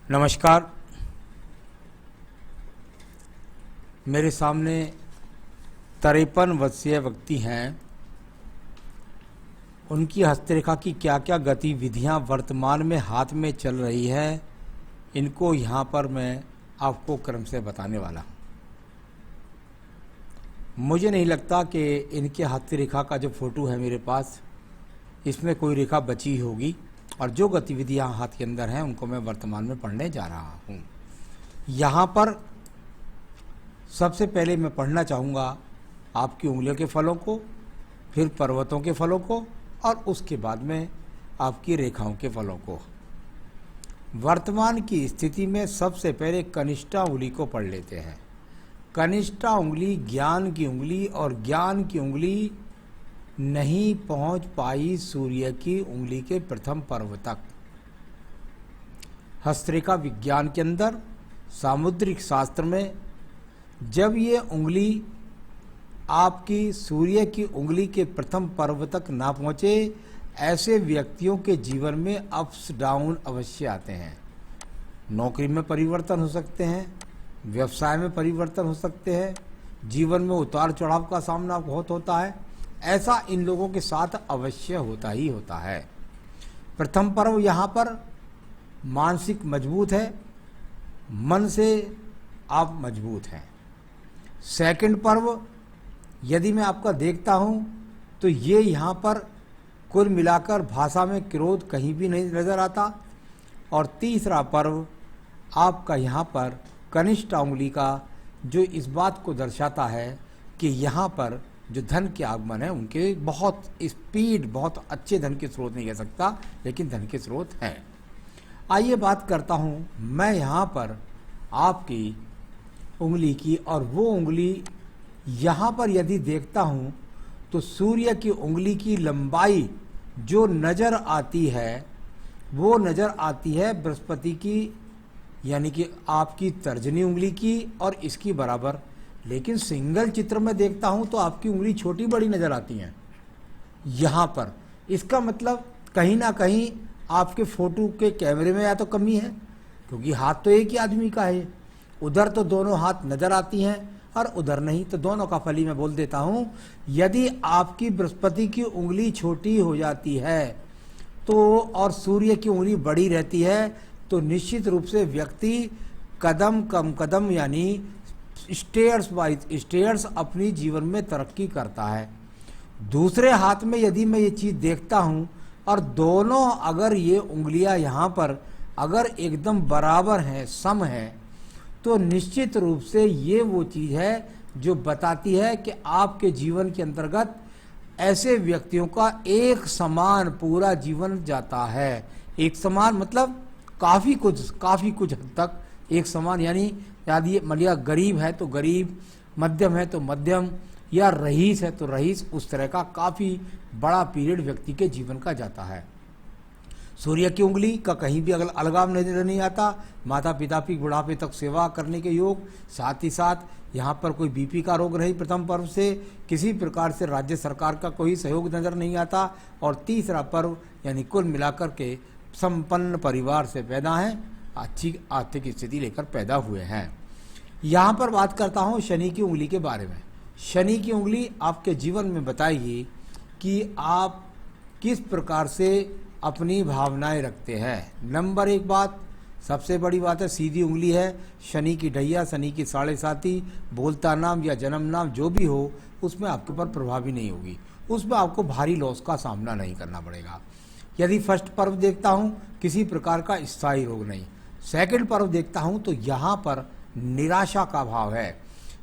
नमस्कार। मेरे सामने 53 वर्षीय व्यक्ति हैं। उनकी हस्तरेखा की क्या क्या गतिविधियां वर्तमान में हाथ में चल रही है, इनको यहाँ पर मैं आपको क्रम से बताने वाला हूँ। मुझे नहीं लगता कि इनके हस्तरेखा का जो फोटो है मेरे पास, इसमें कोई रेखा बची होगी, और जो गतिविधियां हाथ के अंदर हैं उनको मैं वर्तमान में पढ़ने जा रहा हूं। यहाँ पर सबसे पहले मैं पढ़ना चाहूँगा आपकी उंगलियों के फलों को, फिर पर्वतों के फलों को, और उसके बाद में आपकी रेखाओं के फलों को। वर्तमान की स्थिति में सबसे पहले कनिष्ठा उंगली को पढ़ लेते हैं। कनिष्ठा उंगली ज्ञान की उंगली, और ज्ञान की उंगली नहीं पहुंच पाई सूर्य की उंगली के प्रथम पर्व तक। हस्तरेखा विज्ञान के अंदर, सामुद्रिक शास्त्र में, जब ये उंगली आपकी सूर्य की उंगली के प्रथम पर्व तक ना पहुंचे, ऐसे व्यक्तियों के जीवन में अप्स डाउन अवश्य आते हैं। नौकरी में परिवर्तन हो सकते हैं, व्यवसाय में परिवर्तन हो सकते हैं, जीवन में उतार चढ़ाव का सामना बहुत होता है। ऐसा इन लोगों के साथ अवश्य होता ही होता है। प्रथम पर्व यहाँ पर मानसिक मजबूत है, मन से आप मजबूत हैं। सेकंड पर्व यदि मैं आपका देखता हूँ तो ये यहाँ पर कुल मिलाकर भाषा में क्रोध कहीं भी नहीं नज़र आता। और तीसरा पर्व आपका यहाँ पर कनिष्ठ उंगली का, जो इस बात को दर्शाता है कि यहाँ पर जो धन के आगमन है उनके बहुत स्पीड, बहुत अच्छे धन के स्रोत नहीं कह सकता, लेकिन धन के स्रोत हैं। आइए बात करता हूँ मैं यहाँ पर आपकी उंगली की, और वो उंगली यहाँ पर यदि देखता हूँ तो सूर्य की उंगली की लंबाई जो नज़र आती है वो नज़र आती है बृहस्पति की, यानी कि आपकी तर्जनी उंगली की और इसकी बराबर। लेकिन सिंगल चित्र में देखता हूं तो आपकी उंगली छोटी बड़ी नजर आती हैं यहाँ पर। इसका मतलब कहीं ना कहीं आपके फोटो के कैमरे में या तो कमी है, क्योंकि हाथ तो एक ही आदमी का है। उधर तो दोनों हाथ नजर आती हैं और उधर नहीं, तो दोनों का फल ही मैं बोल देता हूं। यदि आपकी बृहस्पति की उंगली छोटी हो जाती है तो, और सूर्य की उंगली बड़ी रहती है, तो निश्चित रूप से व्यक्ति कदम कम कदम, यानी स्टेयर्स बाय स्टेयर्स अपनी जीवन में तरक्की करता है। दूसरे हाथ में यदि मैं ये चीज़ देखता हूँ और दोनों अगर ये उंगलियां यहाँ पर अगर एकदम बराबर हैं, सम हैं, तो निश्चित रूप से ये वो चीज़ है जो बताती है कि आपके जीवन के अंतर्गत ऐसे व्यक्तियों का एक समान पूरा जीवन जाता है। एक समान मतलब काफ़ी कुछ हद तक एक समान, यानी यदि मलिया गरीब है तो गरीब, मध्यम है तो मध्यम, या रईस है तो रईस, उस तरह का काफ़ी बड़ा पीरियड व्यक्ति के जीवन का जाता है। सूर्य की उंगली का कहीं भी अगर अलगाव नजर नहीं आता। माता पिता की बुढ़ापे तक सेवा करने के योग, साथ ही साथ यहाँ पर कोई बीपी का रोग नहीं प्रथम पर्व से, किसी प्रकार से राज्य सरकार का कोई सहयोग नजर नहीं आता। और तीसरा पर्व यानी कुल मिलाकर के संपन्न परिवार से पैदा हैं, अच्छी आर्थिक स्थिति लेकर पैदा हुए हैं। यहाँ पर बात करता हूँ शनि की उंगली के बारे में। शनि की उंगली आपके जीवन में बताएगी कि आप किस प्रकार से अपनी भावनाएं रखते हैं। नंबर एक बात, सबसे बड़ी बात है, सीधी उंगली है। शनि की ढैया, शनि की साढ़े साथी, बोलता नाम या जन्म नाम जो भी हो, उसमें आपके ऊपर प्रभावी नहीं होगी, उसमें आपको भारी लॉस का सामना नहीं करना पड़ेगा। यदि फर्स्ट पर्व देखता हूँ, किसी प्रकार का स्थायी रोग नहीं। सेकंड पर्व देखता हूं तो यहाँ पर निराशा का भाव है,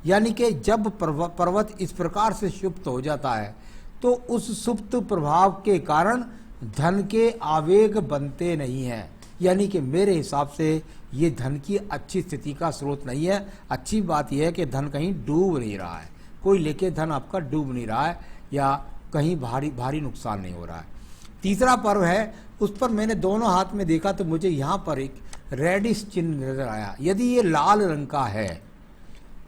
यानी कि जब पर्वत इस प्रकार से सुप्त हो जाता है तो उस सुप्त प्रभाव के कारण धन के आवेग बनते नहीं हैं। यानी कि मेरे हिसाब से ये धन की अच्छी स्थिति का स्रोत नहीं है। अच्छी बात यह है कि धन कहीं डूब नहीं रहा है, कोई लेके धन आपका डूब नहीं रहा है, या कहीं भारी नुकसान नहीं हो रहा है। तीसरा पर्व है, उस पर मैंने दोनों हाथ में देखा तो मुझे यहाँ पर एक रेडिश चिन्ह नजर आया। यदि ये लाल रंग का है,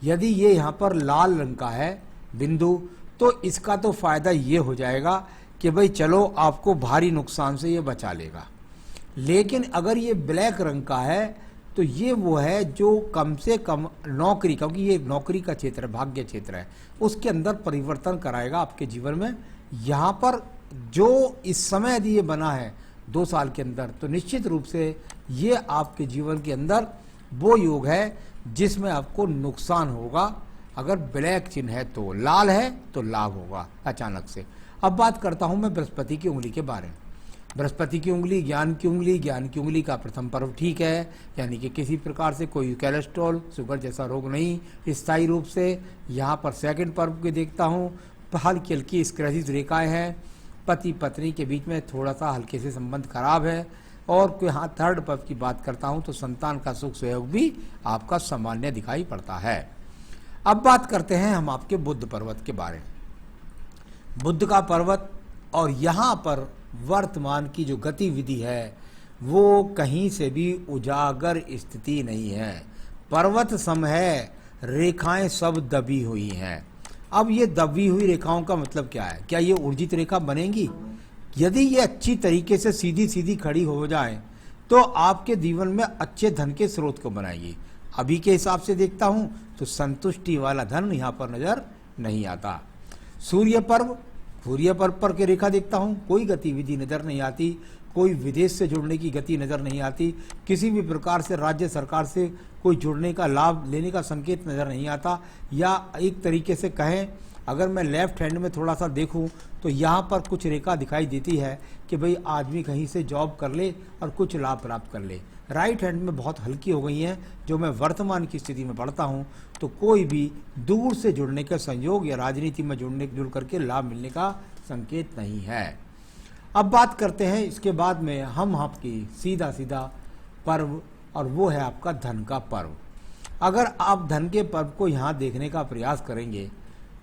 यदि ये यहाँ पर लाल रंग का है बिंदु, तो इसका तो फायदा ये हो जाएगा कि भाई चलो आपको भारी नुकसान से ये बचा लेगा। लेकिन अगर ये ब्लैक रंग का है तो ये वो है जो कम से कम नौकरी, क्योंकि ये नौकरी का क्षेत्र है, भाग्य क्षेत्र है, उसके अंदर परिवर्तन कराएगा आपके जीवन में। यहाँ पर जो इस समय यदि ये बना है 2 साल के अंदर, तो निश्चित रूप से ये आपके जीवन के अंदर वो योग है जिसमें आपको नुकसान होगा। अगर ब्लैक चिन्ह है तो, लाल है तो लाभ होगा अचानक से। अब बात करता हूं मैं बृहस्पति की उंगली के बारे में। बृहस्पति की उंगली ज्ञान की उंगली, ज्ञान की उंगली का प्रथम पर्व ठीक है, यानी कि किसी प्रकार से कोई कोलेस्ट्रॉल शुगर जैसा रोग नहीं स्थायी रूप से। यहाँ पर सेकंड पर्व के देखता हूँ, हल्की हल्की स्क्रैचेस रेखाएं हैं, पति पत्नी के बीच में थोड़ा सा हल्के से संबंध खराब है। और कोई हाँ थर्ड पर्व की बात करता हूँ तो संतान का सुख सहयोग भी आपका सामान्य दिखाई पड़ता है। अब बात करते हैं हम आपके बुध पर्वत के बारे में। बुध का पर्वत और यहाँ पर वर्तमान की जो गतिविधि है वो कहीं से भी उजागर स्थिति नहीं है, पर्वत सम है, रेखाएं सब दबी हुई हैं। अब ये दबी हुई रेखाओं का मतलब क्या है? क्या ये ऊर्जित रेखा बनेंगी? यदि ये अच्छी तरीके से सीधी सीधी खड़ी हो जाए तो आपके जीवन में अच्छे धन के स्रोत को बनाएगी। अभी के हिसाब से देखता हूं तो संतुष्टि वाला धन यहाँ पर नजर नहीं आता। सूर्य पर्व पर के रेखा देखता हूं, कोई गतिविधि नजर नहीं आती, कोई विदेश से जुड़ने की गति नजर नहीं आती, किसी भी प्रकार से राज्य सरकार से कोई जुड़ने का लाभ लेने का संकेत नजर नहीं आता। या एक तरीके से कहें, अगर मैं लेफ्ट हैंड में थोड़ा सा देखूं तो यहाँ पर कुछ रेखा दिखाई देती है कि भाई आदमी कहीं से जॉब कर ले और कुछ लाभ प्राप्त कर ले। राइट हैंड में बहुत हल्की हो गई हैं, जो मैं वर्तमान की स्थिति में पढ़ता हूँ तो कोई भी दूर से जुड़ने का संयोग या राजनीति में जुड़ करके लाभ मिलने का संकेत नहीं है। अब बात करते हैं इसके बाद में हम आपकी सीधा पर्व, और वो है आपका धन का पर्व। अगर आप धन के पर्व को यहाँ देखने का प्रयास करेंगे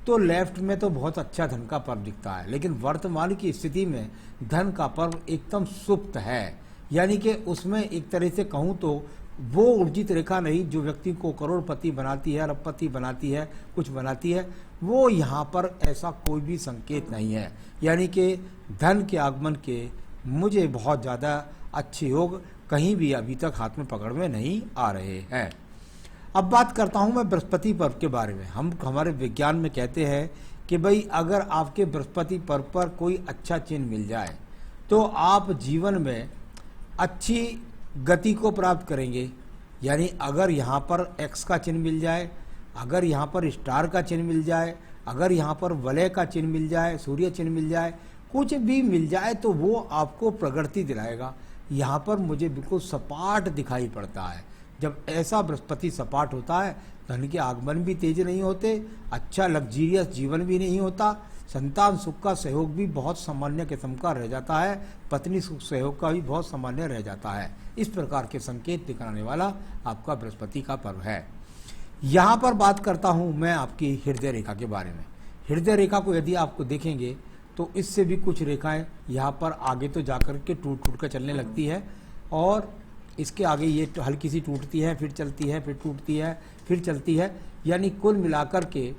तो लेफ्ट में तो बहुत अच्छा धन का पर्व दिखता है, लेकिन वर्तमान की स्थिति में धन का पर्व एकदम सुप्त है, यानी कि उसमें एक तरह से कहूँ तो वो ऊर्जित रेखा नहीं जो व्यक्ति को करोड़पति बनाती है, अरबपति बनाती है, कुछ बनाती है, वो यहाँ पर ऐसा कोई भी संकेत नहीं है। यानी कि धन के आगमन के मुझे बहुत ज़्यादा अच्छे योग कहीं भी अभी तक हाथ में पकड़ में नहीं आ रहे हैं। अब बात करता हूँ मैं बृहस्पति पर्व के बारे में। हम हमारे विज्ञान में कहते हैं कि भाई अगर आपके बृहस्पति पर्व पर कोई अच्छा चिन्ह मिल जाए तो आप जीवन में अच्छी गति को प्राप्त करेंगे। यानी अगर यहाँ पर एक्स का चिन्ह मिल जाए, अगर यहाँ पर स्टार का चिन्ह मिल जाए, अगर यहाँ पर वलय का चिन्ह मिल जाए, सूर्य चिन्ह मिल जाए, कुछ भी मिल जाए तो वो आपको प्रगति दिलाएगा। यहाँ पर मुझे बिल्कुल सपाट दिखाई पड़ता है। जब ऐसा बृहस्पति सपाट होता है, धन के आगमन भी तेज नहीं होते, अच्छा लग्जीरियस जीवन भी नहीं होता, संतान सुख का सहयोग भी बहुत सामान्य किस्म का रह जाता है, पत्नी सुख सहयोग का भी बहुत सामान्य रह जाता है। इस प्रकार के संकेत दिखाने वाला आपका बृहस्पति का पर्व है। यहाँ पर बात करता हूँ मैं आपकी हृदय रेखा के बारे में। हृदय रेखा को यदि आपको देखेंगे तो इससे भी कुछ रेखाएं यहाँ पर आगे तो जाकर के टूट कर चलने लगती है, और इसके आगे ये हल्की सी टूटती है, फिर चलती है, फिर टूटती है, फिर चलती है। यानी कुल मिलाकर के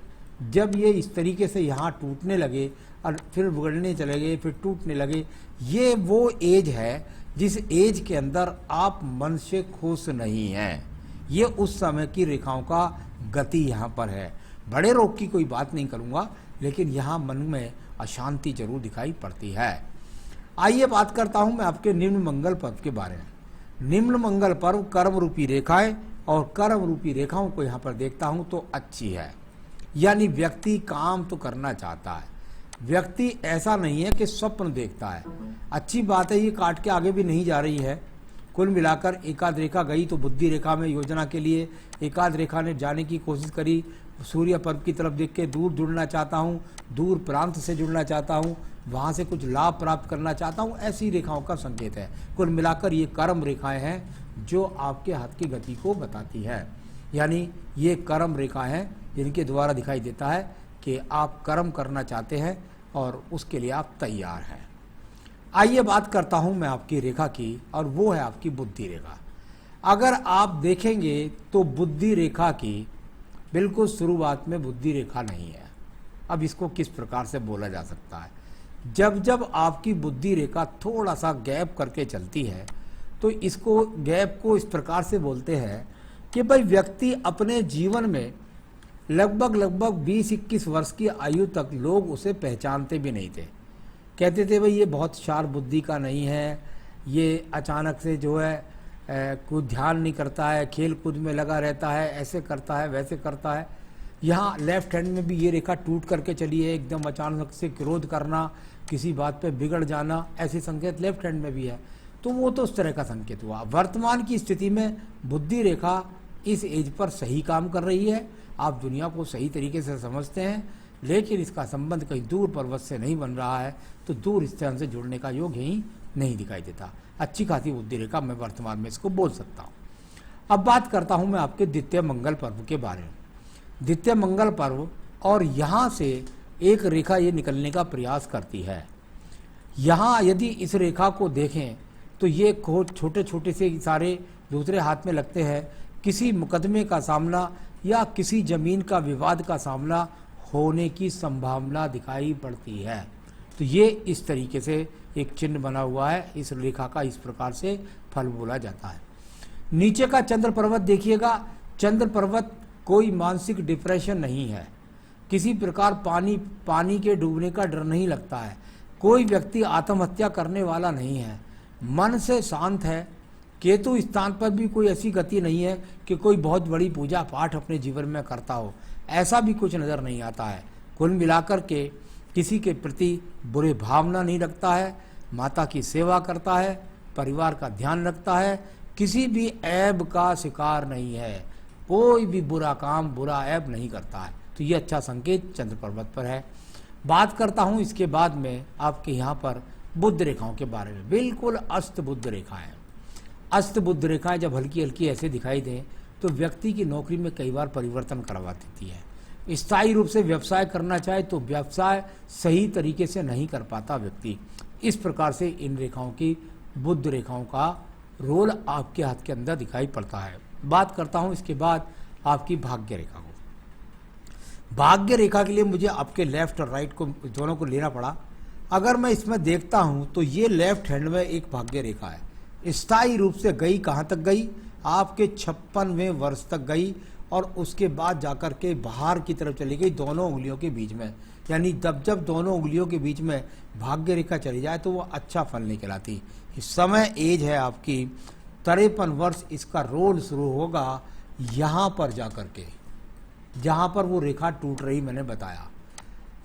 जब ये इस तरीके से यहाँ टूटने लगे और फिर बिगड़ने चले गए, फिर टूटने लगे, ये वो एज है जिस एज के अंदर आप मन से खुश नहीं हैं। ये उस समय की रेखाओं का गति यहाँ पर है। बड़े रोग की कोई बात नहीं करूँगा, लेकिन यहाँ मन में अशांति जरूर दिखाई पड़ती है। आइए बात करता हूँ मैं आपके निम्न मंगल पर्व के बारे में। निम्न मंगल पर्व कर्म रूपी रेखाएं, और कर्म रूपी रेखाओं को यहाँ पर देखता हूँ तो अच्छी है। यानी व्यक्ति काम तो करना चाहता है, व्यक्ति ऐसा नहीं है कि स्वप्न देखता है। अच्छी बात है, ये काट के आगे भी नहीं जा रही है। कुल मिलाकर एकाध रेखा गई तो बुद्धि रेखा में योजना के लिए एकाध रेखा ने जाने की कोशिश करी। सूर्य पर्व की तरफ देख के दूर जुड़ना चाहता हूँ, दूर प्रांत से जुड़ना चाहता हूँ, वहाँ से कुछ लाभ प्राप्त करना चाहता हूँ, ऐसी रेखाओं का संकेत है। कुल मिलाकर ये कर्म रेखाएं हैं जो आपके हाथ की गति को बताती है। यानी ये कर्म रेखा है जिनके द्वारा दिखाई देता है कि आप कर्म करना चाहते हैं और उसके लिए आप तैयार हैं। आइए बात करता हूं मैं आपकी रेखा की, और वो है आपकी बुद्धि रेखा। अगर आप देखेंगे तो बुद्धि रेखा की बिल्कुल शुरुआत में बुद्धि रेखा नहीं है। अब इसको किस प्रकार से बोला जा सकता है? जब जब आपकी बुद्धि रेखा थोड़ा सा गैप करके चलती है तो इसको गैप को इस प्रकार से बोलते हैं कि भाई व्यक्ति अपने जीवन में लगभग 20-21 वर्ष की आयु तक लोग उसे पहचानते भी नहीं थे। कहते थे भाई ये बहुत शार्प बुद्धि का नहीं है, ये अचानक से जो है कुछ ध्यान नहीं करता है, खेल कूद में लगा रहता है, ऐसे करता है वैसे करता है। यहाँ लेफ्ट हैंड में भी ये रेखा टूट करके चली है, एकदम अचानक से क्रोध करना, किसी बात पे बिगड़ जाना, ऐसे संकेत लेफ्ट हैंड में भी है। तो वो तो उस तरह का संकेत हुआ। वर्तमान की स्थिति में बुद्धि रेखा इस एज पर सही काम कर रही है, आप दुनिया को सही तरीके से समझते हैं, लेकिन इसका संबंध कहीं दूर पर्वत से नहीं बन रहा है, तो दूर स्थान से जुड़ने का योग ही नहीं दिखाई देता। अच्छी खासी बुद्धि रेखा मैं वर्तमान में इसको बोल सकता हूँ। अब बात करता हूँ मैं आपके द्वितीय मंगल पर्व के बारे में। द्वितीय मंगल पर्व, और यहाँ से एक रेखा ये निकलने का प्रयास करती है। यहाँ यदि इस रेखा को देखें तो ये छोटे छोटे से सारे दूसरे हाथ में लगते हैं। किसी मुकदमे का सामना या किसी जमीन का विवाद का सामना होने की संभावना दिखाई पड़ती है। तो ये इस तरीके से एक चिन्ह बना हुआ है, इस रेखा का इस प्रकार से फल बोला जाता है। नीचे का चंद्र पर्वत देखिएगा, चंद्र पर्वत कोई मानसिक डिप्रेशन नहीं है, किसी प्रकार पानी के डूबने का डर नहीं लगता है, कोई व्यक्ति आत्महत्या करने वाला नहीं है, मन से शांत है। केतु स्थान पर भी कोई ऐसी गति नहीं है कि कोई बहुत बड़ी पूजा पाठ अपने जीवन में करता हो, ऐसा भी कुछ नज़र नहीं आता है। कुल मिलाकर के किसी के प्रति बुरे भावना नहीं रखता है, माता की सेवा करता है, परिवार का ध्यान रखता है, किसी भी ऐब का शिकार नहीं है, कोई भी बुरा काम बुरा ऐब नहीं करता है। तो ये अच्छा संकेत चंद्र पर्वत पर है। बात करता हूँ इसके बाद में आपके यहाँ पर बुध रेखाओं के बारे में। बिल्कुल अस्त बुध रेखाएं, अस्त बुध रेखाएं जब हल्की हल्की ऐसे दिखाई दें तो व्यक्ति की नौकरी में कई बार परिवर्तन करवा देती है। स्थायी रूप से व्यवसाय करना चाहे तो व्यवसाय सही तरीके से नहीं कर पाता व्यक्ति। इस प्रकार से इन रेखाओं की, बुध रेखाओं का रोल आपके हाथ के अंदर दिखाई पड़ता है। बात करता हूं इसके बाद आपकी भाग्य रेखा को। भाग्य रेखा के लिए मुझे आपके लेफ्ट और राइट को दोनों को लेना पड़ा। अगर मैं इसमें देखता हूं तो ये लेफ्ट हैंड में एक भाग्य रेखा है, स्थायी रूप से गई कहाँ तक गई, आपके 56वें वर्ष तक गई, और उसके बाद जाकर के बाहर की तरफ चली गई दोनों उंगलियों के बीच में। यानी जब दोनों उंगलियों के बीच में भाग्य रेखा चली जाए तो वो अच्छा फल नहीं कहलाती। इस समय एज है आपकी 53 वर्ष, इसका रोल शुरू होगा यहाँ पर जाकर के, जहाँ पर वो रेखा टूट रही मैंने बताया।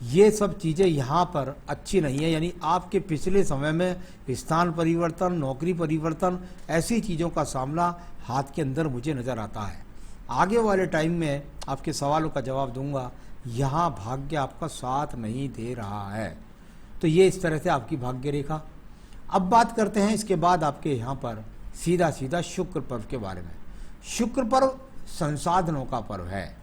ये सब चीज़ें यहाँ पर अच्छी नहीं है, यानी आपके पिछले समय में स्थान परिवर्तन, नौकरी परिवर्तन, ऐसी चीज़ों का सामना हाथ के अंदर मुझे नज़र आता है। आगे वाले टाइम में आपके सवालों का जवाब दूंगा। यहाँ भाग्य आपका साथ नहीं दे रहा है, तो ये इस तरह से आपकी भाग्य रेखा। अब बात करते हैं इसके बाद आपके यहाँ पर सीधा शुक्र पर्व के बारे में। शुक्र पर्व संसाधनों का पर्व है।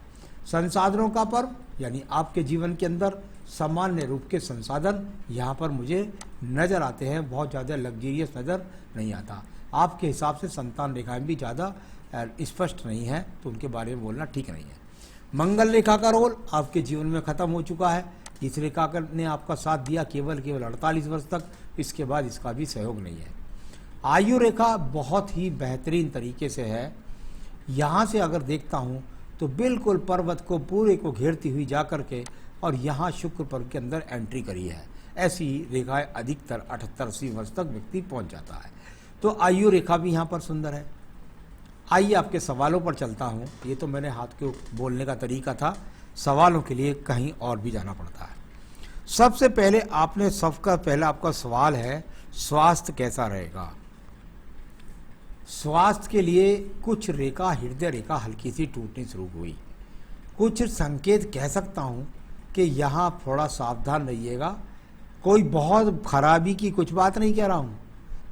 संसाधनों का पर्व यानी आपके जीवन के अंदर सामान्य रूप के संसाधन यहाँ पर मुझे नज़र आते हैं, बहुत ज़्यादा लग्जरियस नज़र नहीं आता। आपके हिसाब से संतान रेखाएं भी ज़्यादा स्पष्ट नहीं है, तो उनके बारे में बोलना ठीक नहीं है। मंगल रेखा का रोल आपके जीवन में ख़त्म हो चुका है। इस रेखा ने आपका साथ दिया केवल 48 वर्ष तक, इसके बाद इसका भी सहयोग नहीं है। आयु रेखा बहुत ही बेहतरीन तरीके से है। यहाँ से अगर देखता हूँ तो बिल्कुल पर्वत को पूरे को घेरती हुई जाकर के और यहाँ शुक्र पर्व के अंदर एंट्री करी है। ऐसी रेखाएं अधिकतर 78-80 वर्ष तक व्यक्ति पहुँच जाता है। तो आयु रेखा भी यहाँ पर सुंदर है। आइए आपके सवालों पर चलता हूँ। ये तो मैंने हाथ के बोलने का तरीका था, सवालों के लिए कहीं और भी जाना पड़ता है। सबसे पहले सबका पहला आपका सवाल है, स्वास्थ्य कैसा रहेगा। स्वास्थ्य के लिए कुछ रेखा, हृदय रेखा हल्की सी टूटनी शुरू हुई। कुछ संकेत कह सकता हूँ कि यहाँ थोड़ा सावधान रहिएगा। कोई बहुत खराबी की कुछ बात नहीं कह रहा हूँ,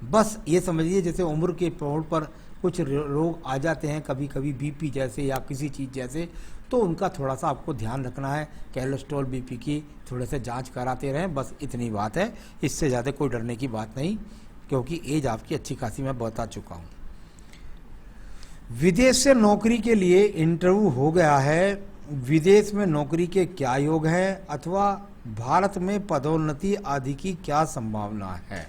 बस ये समझिए जैसे उम्र के पौड़ पर कुछ रोग आ जाते हैं कभी कभी, बीपी जैसे या किसी चीज़ जैसे, तो उनका थोड़ा सा आपको ध्यान रखना है। कोलेस्ट्रॉल, बीपी की थोड़े से जांच कराते रहें, बस इतनी बात है। इससे ज़्यादा कोई डरने की बात नहीं, क्योंकि एज आपकी अच्छी खासी मैं बता चुका हूँ। विदेश से नौकरी के लिए इंटरव्यू हो गया है। विदेश में नौकरी के क्या योग हैं, अथवा भारत में पदोन्नति आदि की क्या संभावना है।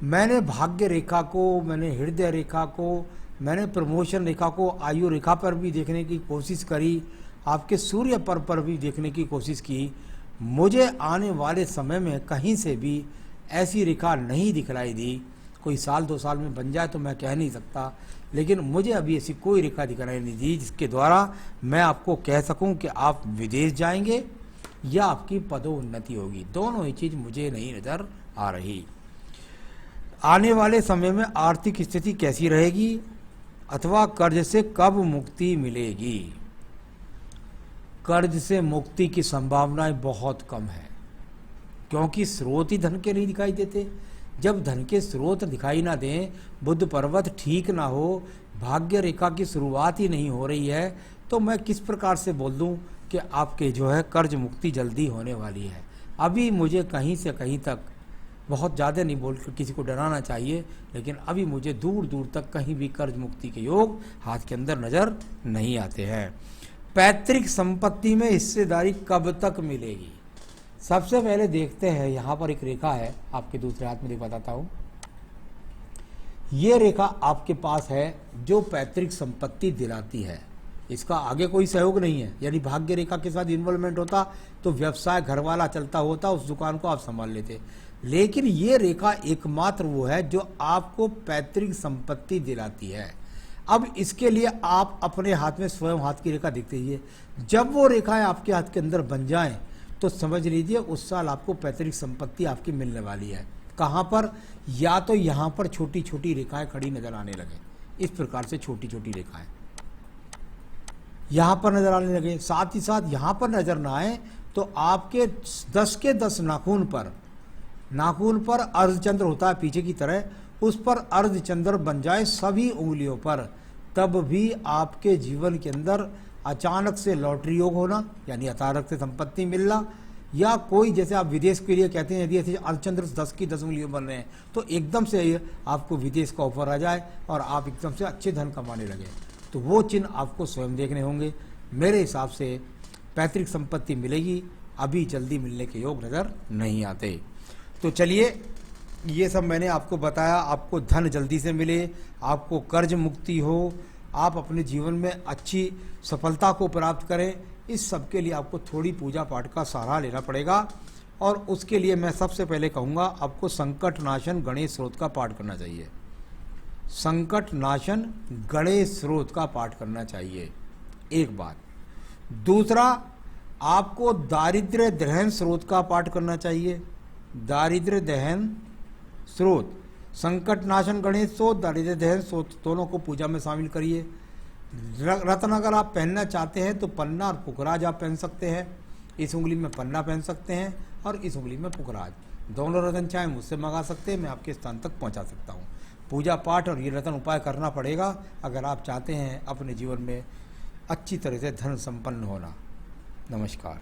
मैंने भाग्य रेखा को, मैंने हृदय रेखा को, मैंने प्रमोशन रेखा को आयु रेखा पर भी देखने की कोशिश करी, आपके सूर्य पर भी देखने की कोशिश की। मुझे आने वाले समय में कहीं से भी ऐसी रेखा नहीं दिखलाई दी। कोई साल 2 साल में बन जाए तो मैं कह नहीं सकता, लेकिन मुझे अभी ऐसी कोई रेखा दिखलाई नहीं दी जिसके द्वारा मैं आपको कह सकूं कि आप विदेश जाएंगे या आपकी पदोन्नति होगी। दोनों ही चीज़ मुझे नहीं नज़र आ रही। आने वाले समय में आर्थिक स्थिति कैसी रहेगी अथवा कर्ज से कब मुक्ति मिलेगी? कर्ज से मुक्ति की संभावनाएं बहुत कम है, क्योंकि स्रोत ही धन के नहीं दिखाई देते। जब धन के स्रोत दिखाई ना दें, बुध पर्वत ठीक ना हो, भाग्य रेखा की शुरुआत ही नहीं हो रही है, तो मैं किस प्रकार से बोल दूं कि आपके जो है कर्ज मुक्ति जल्दी होने वाली है। अभी मुझे कहीं से कहीं तक, बहुत ज़्यादा नहीं बोल कर किसी को डराना चाहिए, लेकिन अभी मुझे दूर दूर तक कहीं भी कर्ज मुक्ति के योग हाथ के अंदर नज़र नहीं आते हैं। पैतृक संपत्ति में हिस्सेदारी कब तक मिलेगी? सबसे पहले देखते हैं, यहाँ पर एक रेखा है आपके दूसरे हाथ में, बताता हूँ। ये रेखा आपके पास है जो पैतृक संपत्ति दिलाती है। इसका आगे कोई सहयोग नहीं है, यानी भाग्य रेखा के साथ इन्वॉल्वमेंट होता तो व्यवसाय घर वाला चलता होता, उस दुकान को आप संभाल लेते। लेकिन ये रेखा एकमात्र वो है जो आपको पैतृक संपत्ति दिलाती है। अब इसके लिए आप अपने हाथ में स्वयं हाथ की रेखा देखते ही, जब वो रेखाएं आपके हाथ के अंदर बन जाएं तो समझ लीजिए उस साल आपको पैतृक संपत्ति आपकी मिलने वाली है। कहाँ पर? या तो यहाँ पर छोटी छोटी रेखाएं खड़ी नजर आने लगे, इस प्रकार से छोटी छोटी रेखाएं यहाँ पर नजर आने लगे, साथ ही साथ यहाँ पर नजर ना आए तो आपके 10 के 10 नाखून पर अर्धचंद्र होता है पीछे की तरह, उस पर अर्धचंद्र बन जाए सभी उंगलियों पर, तब भी आपके जीवन के अंदर अचानक से लॉटरी योग होना, यानी अचानक से संपत्ति मिलना, या कोई जैसे आप विदेश के लिए कहते हैं, यदि ऐसे अर्धचंद्र 10 की 10 उंगलियों बन रहे हैं तो एकदम से आपको विदेश का ऑफर आ जाए और आप एकदम से अच्छे धन कमाने लगे, तो वो चिन्ह आपको स्वयं देखने होंगे। मेरे हिसाब से पैतृक संपत्ति मिलेगी, अभी जल्दी मिलने के योग नज़र नहीं आते। तो चलिए, ये सब मैंने आपको बताया, आपको धन जल्दी से मिले, आपको कर्ज मुक्ति हो, आप अपने जीवन में अच्छी सफलता को प्राप्त करें, इस सब के लिए आपको थोड़ी पूजा पाठ का सहारा लेना पड़ेगा। और उसके लिए मैं सबसे पहले कहूँगा आपको संकट नाशन गणेश स्रोत का पाठ करना चाहिए। संकट नाशन गणेश स्रोत का पाठ करना चाहिए, एक बात। दूसरा, आपको दारिद्र्य दहन स्रोत का पाठ करना चाहिए। दारिद्र्य दहन स्रोत, संकट नाशन गणेश स्रोत, दारिद्र्य दहन स्रोत, दोनों को पूजा में शामिल करिए। रत्न अगर आप पहनना चाहते हैं तो पन्ना और पुखराज आप पहन सकते हैं। इस उंगली में पन्ना पहन सकते हैं और इस उंगली में पुखराज, दोनों रत्न चाहे मुझसे मंगा सकते हैं, मैं आपके स्थान तक पहुंचा सकता हूं। पूजा पाठ और ये रत्न उपाय करना पड़ेगा अगर आप चाहते हैं अपने जीवन में अच्छी तरह से धन संपन्न होना। नमस्कार।